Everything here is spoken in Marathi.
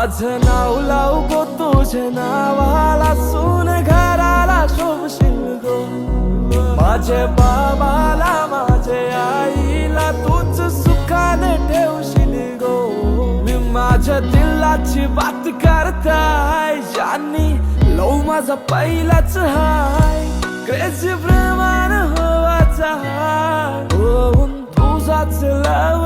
माझं नाव लावू गो तुझे नावाला, सून घराला शोभशील गो. माझे बाबाला माझे आईला तूच सुखाने ठेवशील गो. मी माझ्या दिलाची बात करताय, ज्यांनी लव माझा पहिलाच हाय. क्रेझी प्रेमान होवाचा हाय, होऊन तुझाच लव